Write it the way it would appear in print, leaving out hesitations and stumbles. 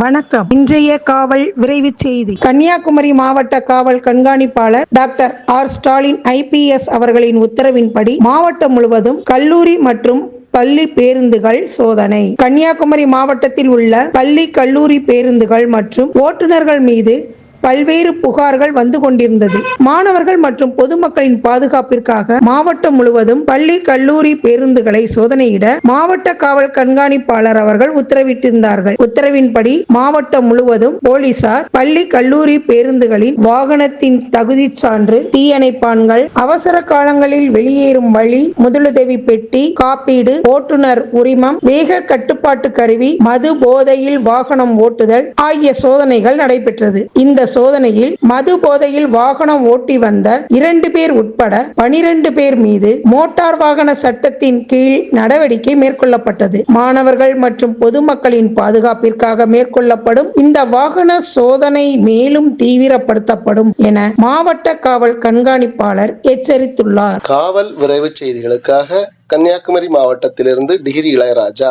வணக்கம். இன்றைய காவல் விரைவு செய்தி. கன்னியாகுமரி மாவட்ட காவல் கண்காணிப்பாளர் டாக்டர் ஆர். ஸ்டாலின் IPS அவர்களின் உத்தரவின்படி மாவட்டம் முழுவதும் கல்லூரி மற்றும் பள்ளி பேருந்துகள் சோதனை. கன்னியாகுமரி மாவட்டத்தில் உள்ள பள்ளி, கல்லூரி பேருந்துகள் மற்றும் ஓட்டுநர்கள் மீது பல்வேறு புகார்கள் வந்து கொண்டிருந்தது. மாணவர்கள் மற்றும் பொதுமக்களின் பாதுகாப்பிற்காக மாவட்டம் முழுவதும் பள்ளி, கல்லூரி பேருந்துகளை சோதனையிட மாவட்ட காவல் கண்காணிப்பாளர் அவர்கள் உத்தரவிட்டிருந்தார்கள். உத்தரவின்படி மாவட்டம் முழுவதும் போலீசார் பள்ளி, கல்லூரி பேருந்துகளின் வாகனத்தின் தகுதி சான்று, தீயணைப்பான்கள், அவசர காலங்களில் வெளியேறும் வழி, முதலுதவி பெட்டி, காப்பீடு, ஓட்டுநர் உரிமம், வேக கட்டுப்பாட்டு கருவி, மது போதையில் வாகனம் ஓட்டுதல் ஆகிய சோதனைகள் நடைபெற்றது. இந்த சோதனையில் மது போதையில் வாகனம் ஓட்டி வந்த 2 பேர் உட்பட 12 பேர் மீது மோட்டார் வாகன சட்டத்தின் கீழ் நடவடிக்கை மேற்கொள்ளப்பட்டது. மாணவர்கள் மற்றும் பொதுமக்களின் பாதுகாப்பிற்காக மேற்கொள்ளப்படும் இந்த வாகன சோதனை மேலும் தீவிரப்படுத்தப்படும் என மாவட்ட காவல் கண்காணிப்பாளர் எச்சரித்துள்ளார். காவல் விரைவு செய்திகளுக்காக கன்னியாகுமரி மாவட்டத்திலிருந்து டிகிரி இளையராஜா.